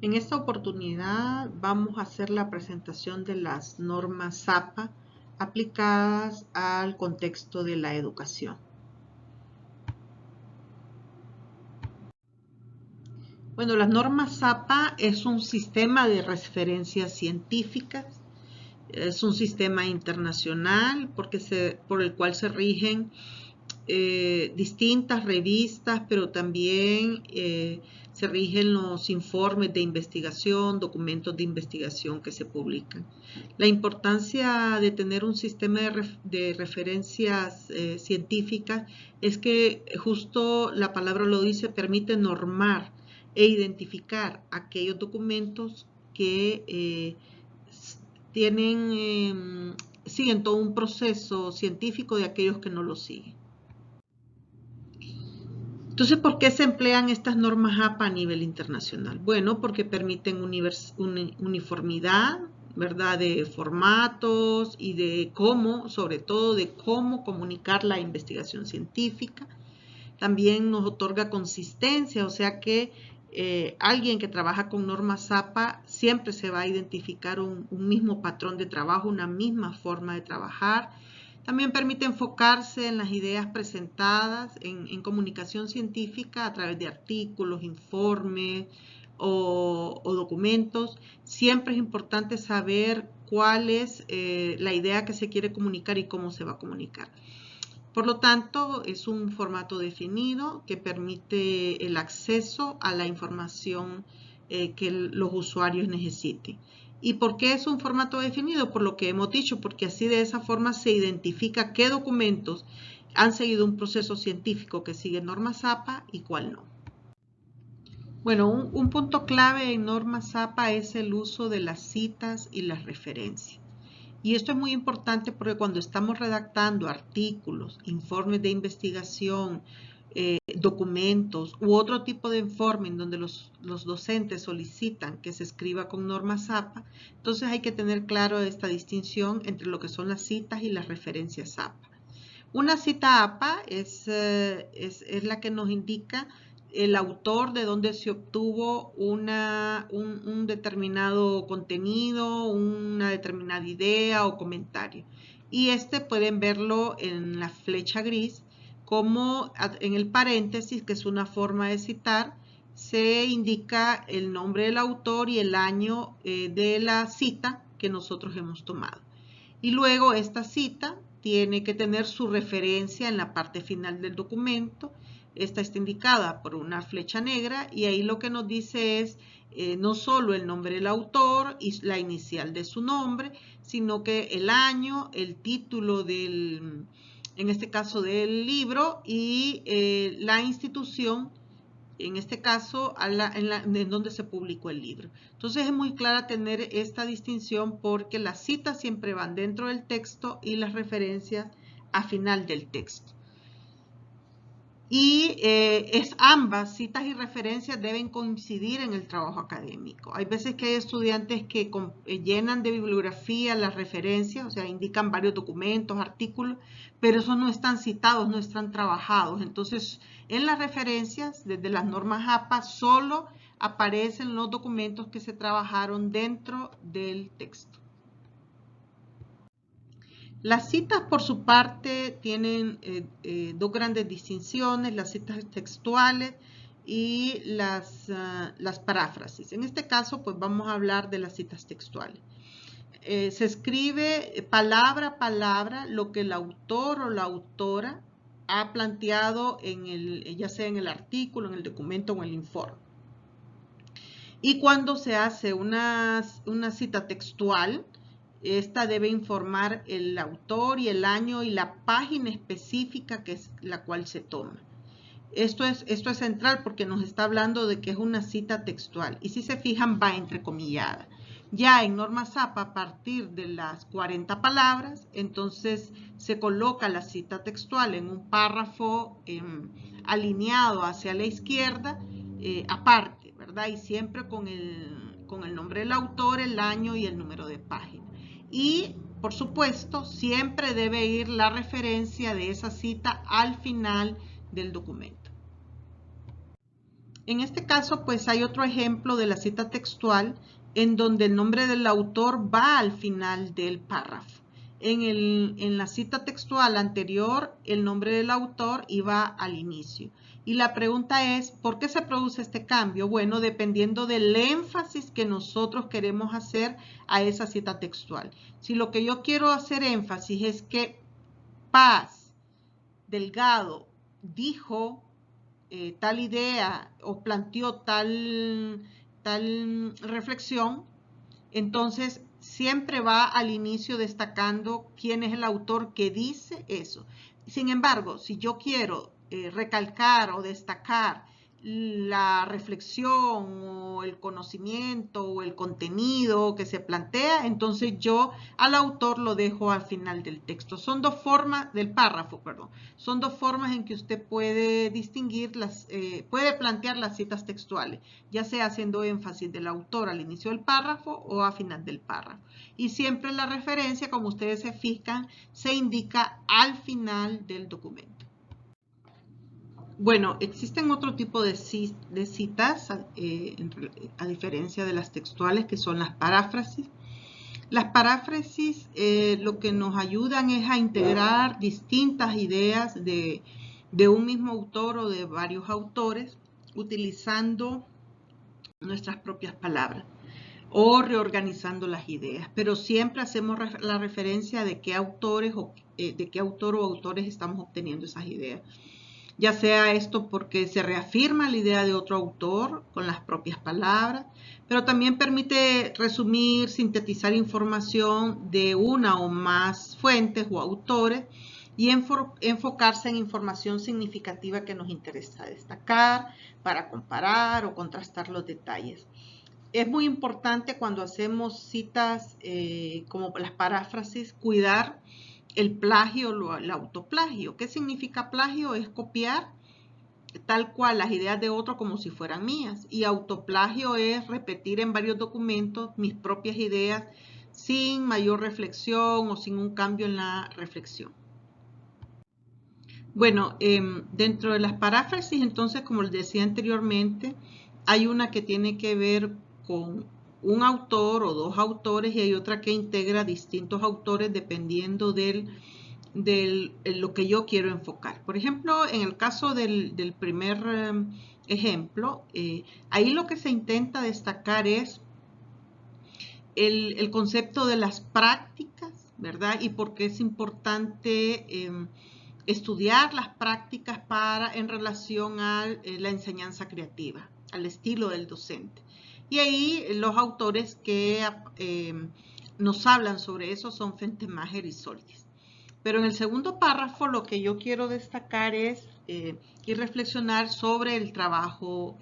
En esta oportunidad vamos a hacer la presentación de las normas ZAPA aplicadas al contexto de la educación. Bueno, las normas ZAPA es un sistema de referencias científicas, es un sistema internacional por el cual se rigen distintas revistas, pero también se rigen los informes de investigación, documentos de investigación que se publican. La importancia de tener un sistema de referencias científicas es que justo la palabra lo dice, permite normar e identificar aquellos documentos que siguen todo un proceso científico de aquellos que no lo siguen. Entonces, ¿por qué se emplean estas normas APA a nivel internacional? Bueno, porque permiten uniformidad, ¿verdad?, de formatos y de cómo, sobre todo, de cómo comunicar la investigación científica. También nos otorga consistencia, o sea que alguien que trabaja con normas APA siempre se va a identificar un mismo patrón de trabajo, una misma forma de trabajar. También permite enfocarse en las ideas presentadas en comunicación científica a través de artículos, informes o documentos. Siempre es importante saber cuál es la idea que se quiere comunicar y cómo se va a comunicar. Por lo tanto, es un formato definido que permite el acceso a la información que los usuarios necesiten. ¿Y por qué es un formato definido? Por lo que hemos dicho, porque así de esa forma se identifica qué documentos han seguido un proceso científico que sigue normas APA y cuál no. Bueno, un punto clave en normas APA es el uso de las citas y las referencias. Y esto es muy importante porque cuando estamos redactando artículos, informes de investigación, documentos u otro tipo de informe en donde los docentes solicitan que se escriba con normas APA, entonces hay que tener claro esta distinción entre lo que son las citas y las referencias APA. Una cita APA es la que nos indica el autor de dónde se obtuvo un determinado contenido, una determinada idea o comentario. Y pueden verlo en la flecha gris, como en el paréntesis, que es una forma de citar, se indica el nombre del autor y el año de la cita que nosotros hemos tomado. Y luego esta cita tiene que tener su referencia en la parte final del documento. Esta está indicada por una flecha negra y ahí lo que nos dice es no solo el nombre del autor y la inicial de su nombre, sino que el año, el título en este caso del libro y la institución, en este caso en donde se publicó el libro. Entonces es muy clara tener esta distinción porque las citas siempre van dentro del texto y las referencias a final del texto. Y ambas, citas y referencias, deben coincidir en el trabajo académico. Hay veces que hay estudiantes que llenan de bibliografía las referencias, o sea, indican varios documentos, artículos, pero esos no están citados, no están trabajados. Entonces, en las referencias, desde las normas APA, solo aparecen los documentos que se trabajaron dentro del texto. Las citas, por su parte, tienen dos grandes distinciones, las citas textuales y las paráfrasis. En este caso, pues vamos a hablar de las citas textuales. Se escribe palabra a palabra lo que el autor o la autora ha planteado ya sea en el artículo, en el documento o en el informe. Y cuando se hace una cita textual, esta debe informar el autor y el año y la página específica que es la cual se toma. Esto es central porque nos está hablando de que es una cita textual. Y si se fijan, va entrecomillada. Ya en normas APA, a partir de las 40 palabras, entonces se coloca la cita textual en un párrafo alineado hacia la izquierda, aparte, ¿verdad? Y siempre con el nombre del autor, el año y el número de página. Y, por supuesto, siempre debe ir la referencia de esa cita al final del documento. En este caso, pues hay otro ejemplo de la cita textual en donde el nombre del autor va al final del párrafo. En la cita textual anterior, el nombre del autor iba al inicio. Y la pregunta es, ¿por qué se produce este cambio? Bueno, dependiendo del énfasis que nosotros queremos hacer a esa cita textual. Si lo que yo quiero hacer énfasis es que Paz Delgado dijo tal idea o planteó tal reflexión, entonces siempre va al inicio destacando quién es el autor que dice eso. Sin embargo, si yo quiero recalcar o destacar la reflexión o el conocimiento o el contenido que se plantea, entonces yo al autor lo dejo al final del texto. Son dos formas, del párrafo, perdón. Son dos formas en que usted puede distinguir puede plantear las citas textuales, ya sea haciendo énfasis del autor al inicio del párrafo o a final del párrafo. Y siempre la referencia, como ustedes se fijan, se indica al final del documento. Bueno, existen otro tipo de citas, a diferencia de las textuales, que son las paráfrasis. Las paráfrasis lo que nos ayudan es a integrar distintas ideas de un mismo autor o de varios autores, utilizando nuestras propias palabras o reorganizando las ideas, pero siempre hacemos la referencia de qué autores de qué autor o autores estamos obteniendo esas ideas. Ya sea esto porque se reafirma la idea de otro autor con las propias palabras, pero también permite resumir, sintetizar información de una o más fuentes o autores y enfocarse en información significativa que nos interesa destacar para comparar o contrastar los detalles. Es muy importante cuando hacemos citas como las paráfrasis, cuidar el plagio o el autoplagio. ¿Qué significa plagio? Es copiar tal cual las ideas de otro como si fueran mías. Y autoplagio es repetir en varios documentos mis propias ideas sin mayor reflexión o sin un cambio en la reflexión. Bueno, dentro de las paráfrasis, entonces, como les decía anteriormente, hay una que tiene que ver con un autor o dos autores y hay otra que integra distintos autores dependiendo de lo que yo quiero enfocar. Por ejemplo, en el caso del primer ejemplo, ahí lo que se intenta destacar es el concepto de las prácticas, ¿verdad? Y por qué es importante estudiar las prácticas en relación a la enseñanza creativa, al estilo del docente. Y ahí los autores que nos hablan sobre eso son Fentemacher y Soltis. Pero en el segundo párrafo lo que yo quiero destacar es y reflexionar sobre el trabajo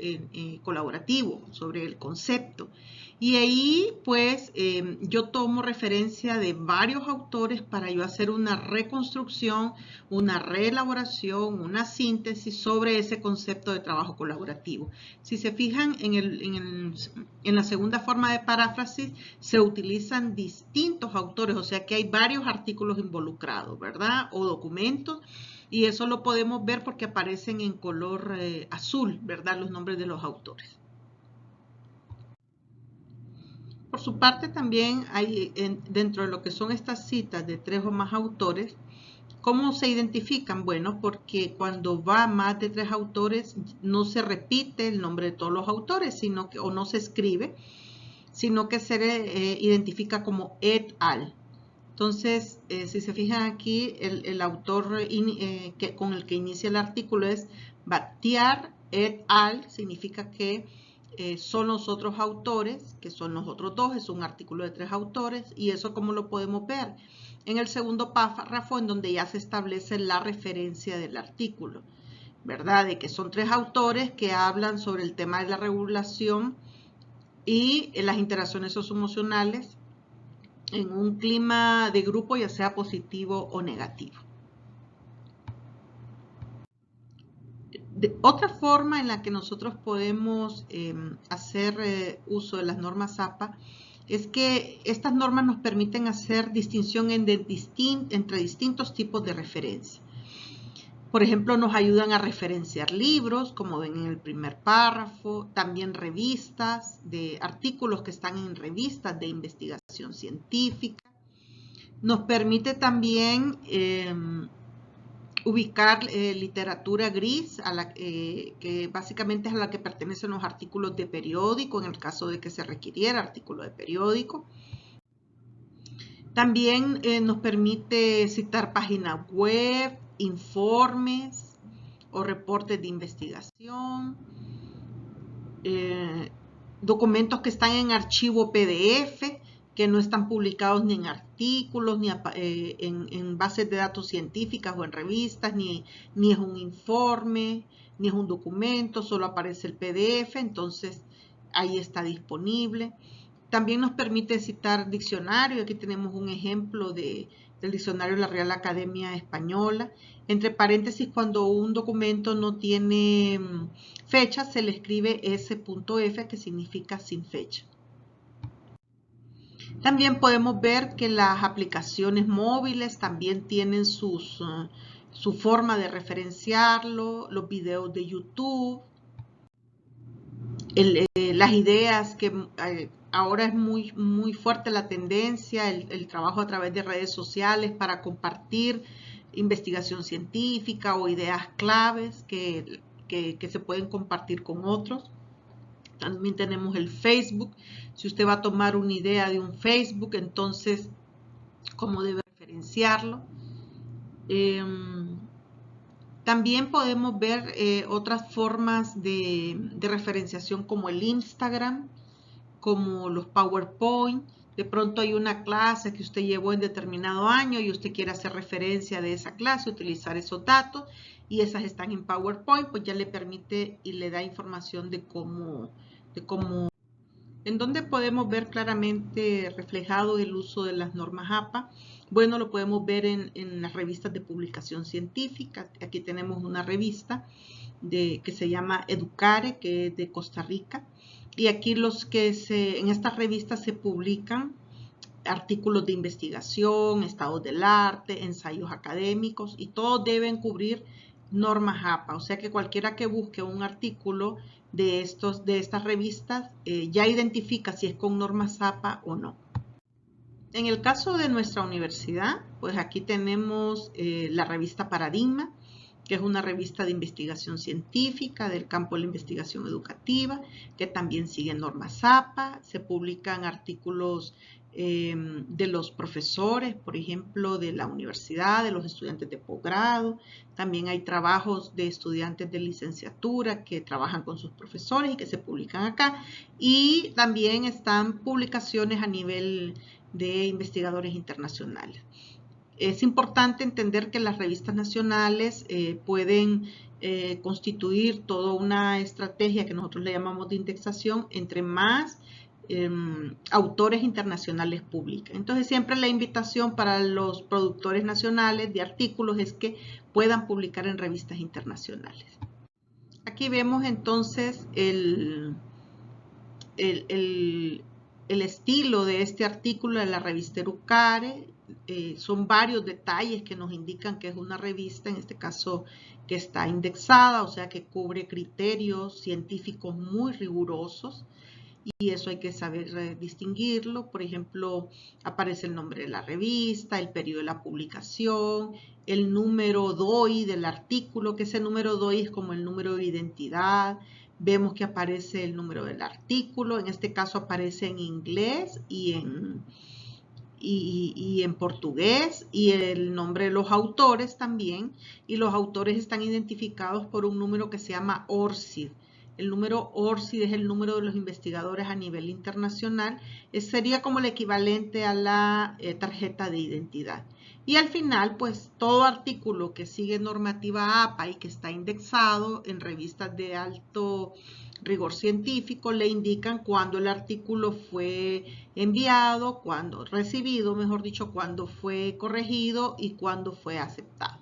colaborativo, sobre el concepto. Y ahí pues yo tomo referencia de varios autores para yo hacer una reconstrucción, una reelaboración, una síntesis sobre ese concepto de trabajo colaborativo. Si se fijan en la segunda forma de paráfrasis se utilizan distintos autores, o sea que hay varios artículos involucrados, ¿verdad? O documentos. Y eso lo podemos ver porque aparecen en color azul, ¿verdad? Los nombres de los autores. Por su parte también hay dentro de lo que son estas citas de 3 o más autores, ¿cómo se identifican? Bueno, porque cuando va más de 3 autores no se repite el nombre de todos los autores, o no se escribe, sino que se identifica como et al. Entonces, si se fijan aquí, el autor con el que inicia el artículo es Batiar et al, significa que son los otros autores, que son los otros dos, es un artículo de 3 autores, y eso como lo podemos ver en el segundo párrafo, en donde ya se establece la referencia del artículo, ¿verdad? De que son 3 autores que hablan sobre el tema de la regulación y las interacciones socioemocionales en un clima de grupo, ya sea positivo o negativo. Otra forma en la que nosotros podemos hacer uso de las normas APA es que estas normas nos permiten hacer distinción entre distintos tipos de referencia. Por ejemplo, nos ayudan a referenciar libros, como ven en el primer párrafo, también revistas, de artículos que están en revistas de investigación científica. Nos permite también ubicar literatura gris, que básicamente es a la que pertenecen los artículos de periódico, en el caso de que se requiriera artículo de periódico. También nos permite citar páginas web, informes o reportes de investigación, documentos que están en archivo PDF, que no están publicados ni en artículos, ni en bases de datos científicas o en revistas, ni es un informe, ni es un documento, solo aparece el PDF, entonces ahí está disponible. También nos permite citar diccionario. Aquí tenemos un ejemplo del diccionario de la Real Academia Española. Entre paréntesis, cuando un documento no tiene fecha, se le escribe S.F, que significa sin fecha. También podemos ver que las aplicaciones móviles también tienen su forma de referenciarlo, los videos de YouTube, las ideas que ahora es muy fuerte la tendencia, el trabajo a través de redes sociales para compartir investigación científica o ideas claves que se pueden compartir con otros. También tenemos el Facebook. Si usted va a tomar una idea de un Facebook, entonces, ¿cómo debe referenciarlo? También podemos ver otras formas de referenciación como el Instagram, como los PowerPoint. De pronto hay una clase que usted llevó en determinado año y usted quiere hacer referencia de esa clase, utilizar esos datos y esas están en PowerPoint, pues ya le permite y le da información de cómo. ¿En dónde podemos ver claramente reflejado el uso de las normas APA? Bueno, lo podemos ver en las revistas de publicación científica. Aquí tenemos una revista que se llama Educare, que es de Costa Rica. Y aquí en estas revistas se publican artículos de investigación, estados del arte, ensayos académicos, y todos deben cubrir normas APA. O sea que cualquiera que busque un artículo de estas revistas ya identifica si es con normas APA o no. En el caso de nuestra universidad, pues aquí tenemos la revista Paradigma, que es una revista de investigación científica del campo de la investigación educativa, que también sigue normas APA. Se publican artículos de los profesores, por ejemplo, de la universidad, de los estudiantes de posgrado. También hay trabajos de estudiantes de licenciatura que trabajan con sus profesores y que se publican acá. Y también están publicaciones a nivel de investigadores internacionales. Es importante entender que las revistas nacionales pueden constituir toda una estrategia que nosotros le llamamos de indexación entre más autores internacionales publican. Entonces siempre la invitación para los productores nacionales de artículos es que puedan publicar en revistas internacionales. Aquí vemos entonces el estilo de este artículo de la revista Educare. Son varios detalles que nos indican que es una revista, en este caso que está indexada, o sea que cubre criterios científicos muy rigurosos, y eso hay que saber distinguirlo. Por ejemplo, aparece el nombre de la revista, el periodo de la publicación, el número DOI del artículo, que ese número DOI es como el número de identidad. Vemos que aparece el número del artículo, en este caso aparece en inglés y en portugués, y el nombre de los autores también, y los autores están identificados por un número que se llama ORCID. El número ORCID es el número de los investigadores a nivel internacional. Sería como el equivalente a la tarjeta de identidad. Y al final, pues todo artículo que sigue normativa APA y que está indexado en revistas de alto rigor científico le indican cuándo el artículo fue enviado, cuándo recibido, mejor dicho, cuándo fue corregido y cuándo fue aceptado.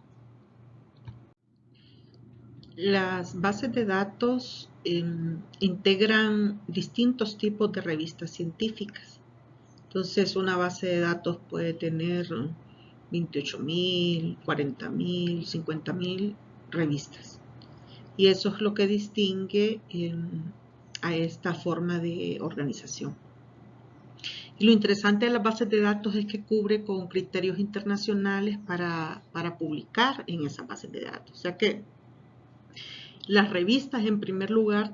Las bases de datos integran distintos tipos de revistas científicas. Entonces, una base de datos puede tener 28.000, 40.000, 50.000 revistas. Y eso es lo que distingue a esta forma de organización. Y lo interesante de las bases de datos es que cubre con criterios internacionales para publicar en esas bases de datos. O sea que las revistas, en primer lugar,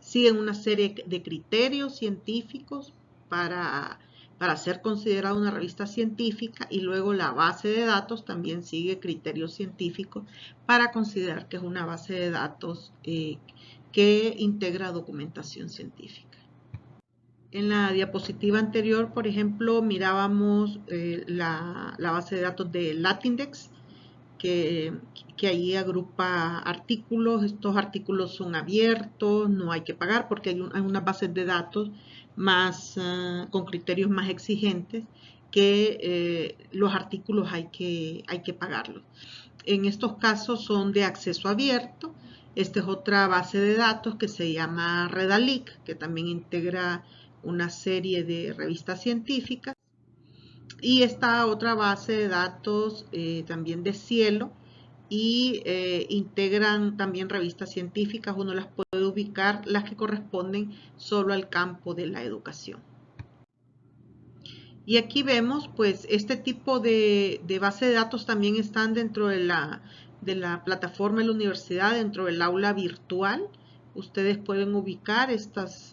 siguen una serie de criterios científicos para ser considerada una revista científica, y luego la base de datos también sigue criterios científicos para considerar que es una base de datos que integra documentación científica. En la diapositiva anterior, por ejemplo, mirábamos la base de datos de Latindex, que ahí agrupa artículos. Estos artículos son abiertos, no hay que pagar porque hay unas bases de datos con criterios más exigentes que los artículos hay que pagarlos. En estos casos son de acceso abierto. Esta es otra base de datos que se llama Redalyc, que también integra una serie de revistas científicas. Y esta otra base de datos también de Cielo, y integran también revistas científicas. Uno las puede ubicar, las que corresponden solo al campo de la educación. Y aquí vemos, pues, este tipo de base de datos también están dentro de la plataforma de la universidad, dentro del aula virtual. Ustedes pueden ubicar estas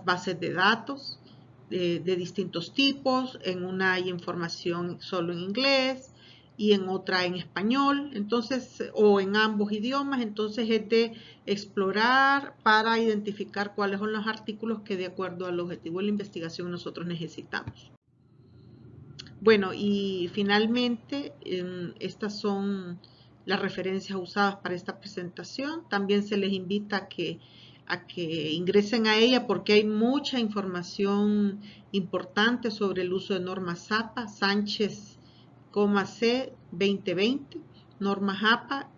bases de datos de distintos tipos. En una hay información solo en inglés y en otra en español, entonces, o en ambos idiomas. Entonces es de explorar para identificar cuáles son los artículos que de acuerdo al objetivo de la investigación nosotros necesitamos. Bueno, y finalmente estas son las referencias usadas para esta presentación. También se les invita a que ingresen a ella porque hay mucha información importante sobre el uso de normas APA, Sánchez, C 2020, normas APA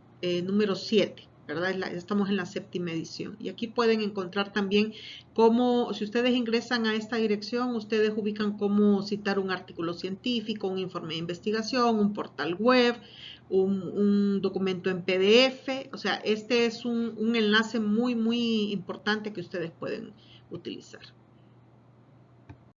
número 7, ¿verdad? Estamos en la 7ª edición. Y aquí pueden encontrar también cómo, si ustedes ingresan a esta dirección, ustedes ubican cómo citar un artículo científico, un informe de investigación, un portal web, un documento en PDF. O sea, este es un enlace muy, muy importante que ustedes pueden utilizar.